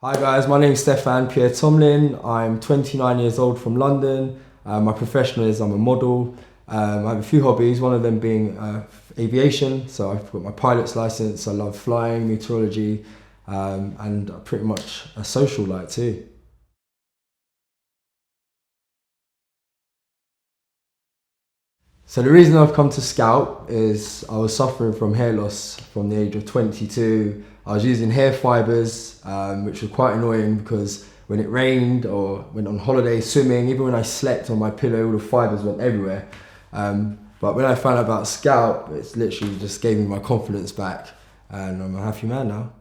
Hi guys, my name is Stefan Pierre Tomlin. I'm 29 years old from London. My profession is I'm a model. I have a few hobbies, one of them being aviation. So I've got my pilot's license. I love flying, meteorology, and pretty much a social life too. So the reason I've come to Skalp is I was suffering from hair loss from the age of 22. I was using hair fibres, which was quite annoying because when it rained or went on holiday swimming, even when I slept on my pillow, all the fibres went everywhere. But when I found out about Skalp, it's literally just gave me my confidence back, and I'm a happy man now.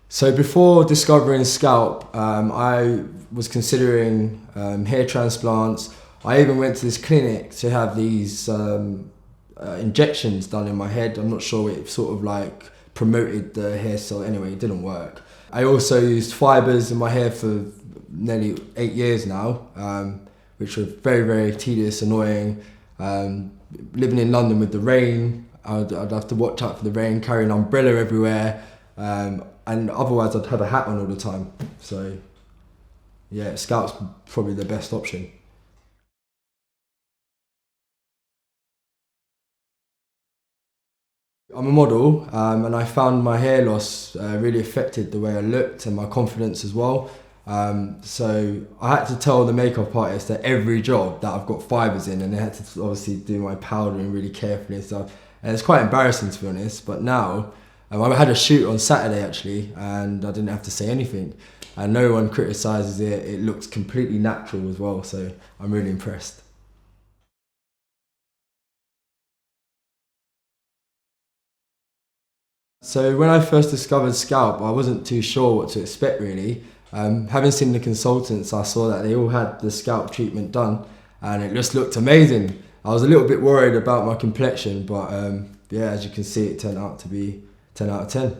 So before discovering Skalp, I was considering hair transplants. I even went to this clinic to have these injections done in my head. I'm not sure it sort of like promoted the hair cell. Anyway, it didn't work. I also used fibres in my hair for nearly 8 years now, which were very, very tedious, annoying. Living in London with the rain, I'd have to watch out for the rain, carry an umbrella everywhere. And otherwise I'd have a hat on all the time. So yeah, Scout's probably the best option. I'm a model, and I found my hair loss really affected the way I looked and my confidence as well. So I had to tell the makeup artist at every job that I've got fibres in, and they had to obviously do my powdering really carefully and stuff. And it's quite embarrassing, to be honest, but now I had a shoot on Saturday actually, and I didn't have to say anything, and no one criticises it. It looks completely natural as well, so I'm really impressed. So when I first discovered Skalp, I wasn't too sure what to expect really. Having seen the consultants, I saw that they all had the scalp treatment done, and it just looked amazing. I was a little bit worried about my complexion, but yeah, as you can see, it turned out to be 10 out of 10.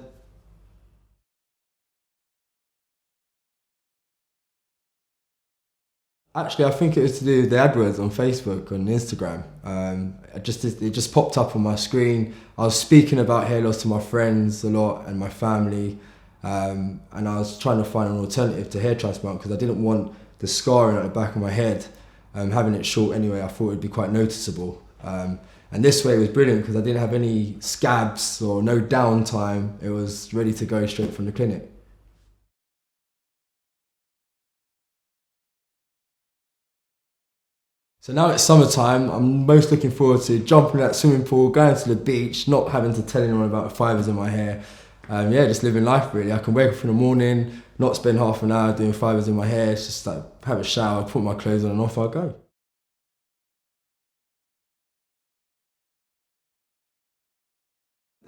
Actually, I think it was to do with the AdWords on Facebook and Instagram. It just popped up on my screen. I was speaking about hair loss to my friends a lot and my family, and I was trying to find an alternative to hair transplant because I didn't want the scarring at the back of my head. Having it short anyway, I thought it'd be quite noticeable. And this way it was brilliant because I didn't have any scabs or no downtime. It was ready to go straight from the clinic. So now it's summertime, I'm most looking forward to jumping in that swimming pool, going to the beach, not having to tell anyone about the fibres in my hair. Yeah, just living life really. I can wake up in the morning, not spend half an hour doing fibres in my hair. It's just like have a shower, put my clothes on, and off I go.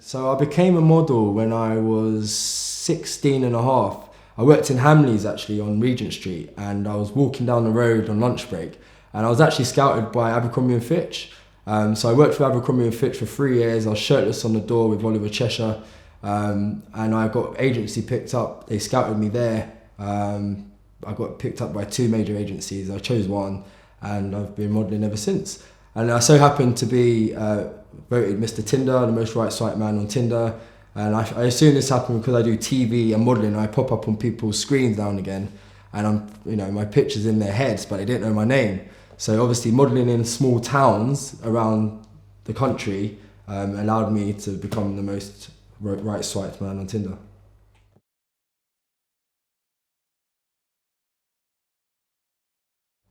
So I became a model when I was 16 and a half. I worked in Hamleys actually on Regent Street, and I was walking down the road on lunch break, and I was actually scouted by Abercrombie and Fitch. So I worked for Abercrombie and Fitch for 3 years. I was shirtless on the door with Oliver Cheshire, and I got agency picked up. They scouted me there. I got picked up by two major agencies. I chose one, and I've been modelling ever since. And I so happened to be voted Mr. Tinder, the most right swipe man on Tinder. And I assume this happened because I do TV and modelling. I pop up on people's screens now and again, and my picture's in their heads, but they didn't know my name. So obviously modelling in small towns around the country allowed me to become the most right swiped man on Tinder.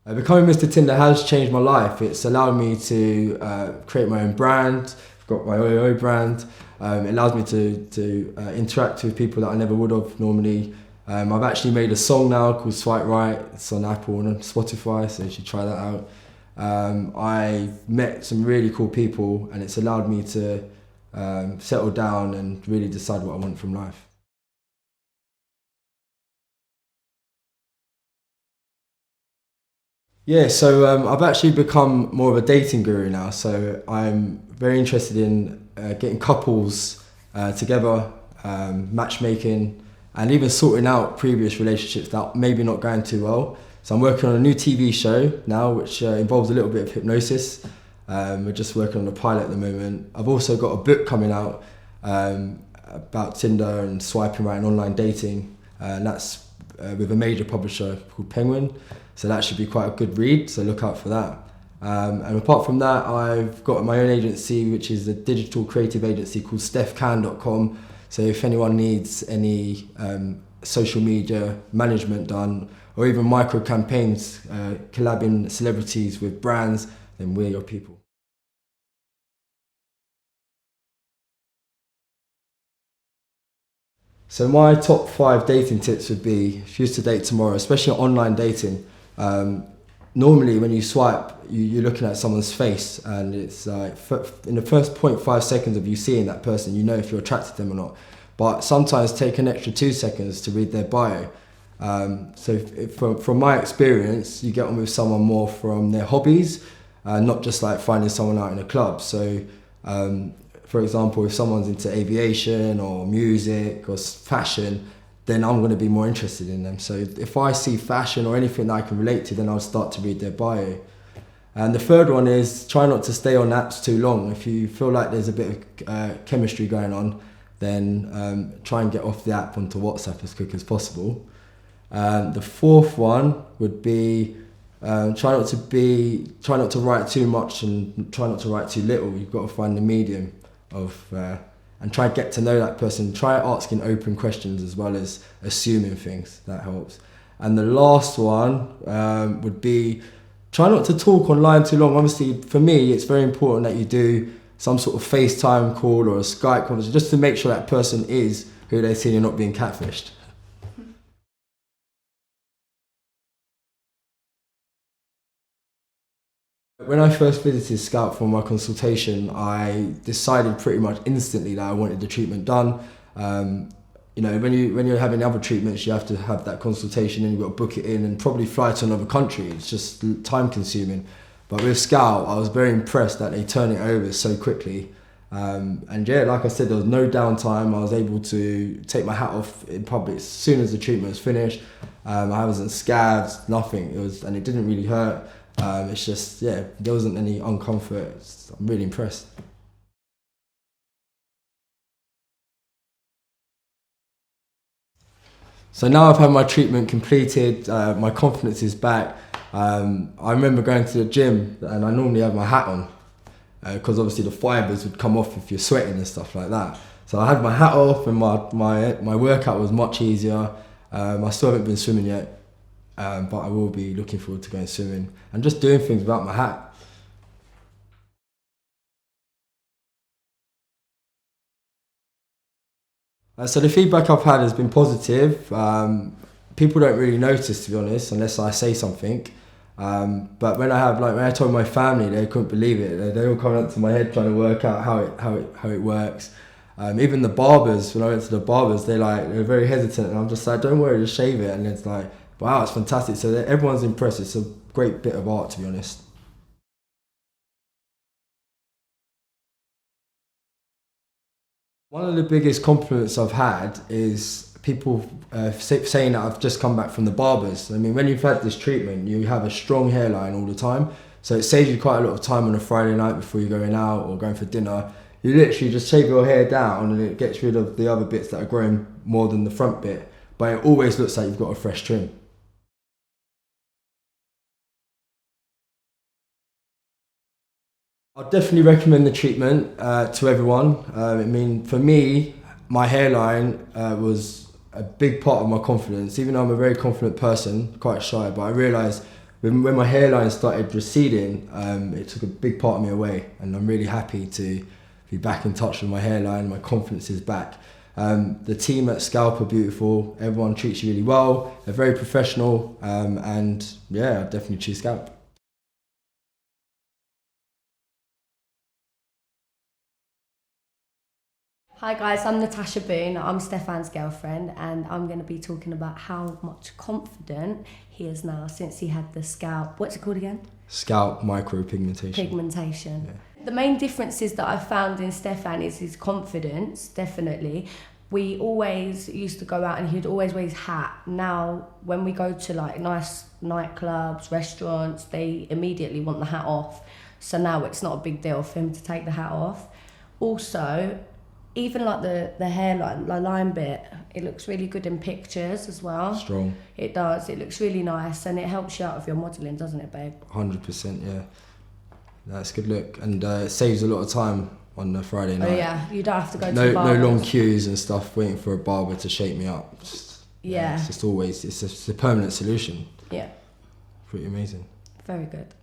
Becoming Mr. Tinder has changed my life. It's allowed me to create my own brand. I've got my OO brand. It allows me to interact with people that I never would have normally. I've actually made a song now called Swipe Right. It's on Apple and on Spotify, so you should try that out. I've met some really cool people, and it's allowed me to settle down and really decide what I want from life. Yeah, so I've actually become more of a dating guru now. So I'm very interested in getting couples together, matchmaking, and even sorting out previous relationships that maybe not going too well. So I'm working on a new TV show now, which involves a little bit of hypnosis. We're just working on a pilot at the moment. I've also got a book coming out about Tinder and swiping right and online dating, and that's with a major publisher called Penguin, so that should be quite a good read, so look out for that. And apart from that, I've got my own agency, which is a digital creative agency called stephcan.com. So if anyone needs any social media management done, or even micro campaigns, collabing celebrities with brands, then we're your people. So my top 5 dating tips would be, if you used to date tomorrow, especially online dating, normally when you swipe, you're looking at someone's face, and it's like in the first 0.5 seconds of you seeing that person, you know if you're attracted to them or not. But sometimes take an extra 2 seconds to read their bio. So from my experience, you get on with someone more from their hobbies, not just like finding someone out in a club. So for example, if someone's into aviation or music or fashion, then I'm going to be more interested in them. So if I see fashion or anything that I can relate to, then I'll start to read their bio. And the third one is try not to stay on apps too long. If you feel like there's a bit of chemistry going on, then try and get off the app onto WhatsApp as quick as possible. The fourth one would be try not to write too much and try not to write too little. You've got to find the medium of and try and get to know that person. Try asking open questions as well as assuming things. That helps. And the last one would be try not to talk online too long. Obviously, for me, it's very important that you do some sort of FaceTime call or a Skype conversation just to make sure that person is who they see and you're not being catfished. When I first visited Skalp for my consultation, I decided pretty much instantly that I wanted the treatment done. You know, when you're having other treatments, you have to have that consultation and you've got to book it in and probably fly to another country. It's just time consuming. But with Skalp, I was very impressed that they turn it over so quickly. And yeah, like I said, there was no downtime. I was able to take my hat off in public as soon as the treatment was finished. I wasn't scared, nothing. And it didn't really hurt. It's just, yeah, there wasn't any uncomfort. I'm really impressed. So now I've had my treatment completed, my confidence is back. I remember going to the gym and I normally have my hat on because obviously the fibres would come off if you're sweating and stuff like that. So I had my hat off and my workout was much easier. I still haven't been swimming yet. But I will be looking forward to going swimming and just doing things without my hat. So the feedback I've had has been positive. People don't really notice, to be honest, unless I say something. But when I told my family, they couldn't believe it. They all come up to my head trying to work out how it works. Even the barbers, when I went to the barbers, they're very hesitant, and I'm just like, don't worry, just shave it. And it's like, wow, it's fantastic. So everyone's impressed. It's a great bit of art, to be honest. One of the biggest compliments I've had is people saying that I've just come back from the barbers. I mean, when you've had this treatment, you have a strong hairline all the time. So it saves you quite a lot of time on a Friday night before you're going out or going for dinner. You literally just shave your hair down and it gets rid of the other bits that are growing more than the front bit. But it always looks like you've got a fresh trim. I'd definitely recommend the treatment to everyone. I mean, for me, my hairline was a big part of my confidence. Even though I'm a very confident person, quite shy, but I realised when my hairline started receding, it took a big part of me away. And I'm really happy to be back in touch with my hairline. My confidence is back. The team at Skalp are beautiful. Everyone treats you really well. They're very professional. And yeah, I'd definitely choose Skalp. Hi guys, I'm Natasha Boone. I'm Stefan's girlfriend, and I'm going to be talking about how much confident he is now since he had the scalp. What's it called again? Scalp micropigmentation. Pigmentation. Yeah. The main differences that I've found in Stefan is his confidence, definitely. We always used to go out and he'd always wear his hat. Now, when we go to like nice nightclubs, restaurants, they immediately want the hat off. So now it's not a big deal for him to take the hat off. Also, even like the hairline, the line bit, it looks really good in pictures as well. Strong. It does. It looks really nice, and it helps you out with your modelling, doesn't it, babe? 100%, yeah. That's a good look, and it saves a lot of time on the Friday night. Oh yeah, you don't have to go to no barbers. long queues and stuff waiting for a barber to shape me up. Yeah. It's just always, it's a permanent solution. Yeah. Pretty amazing. Very good.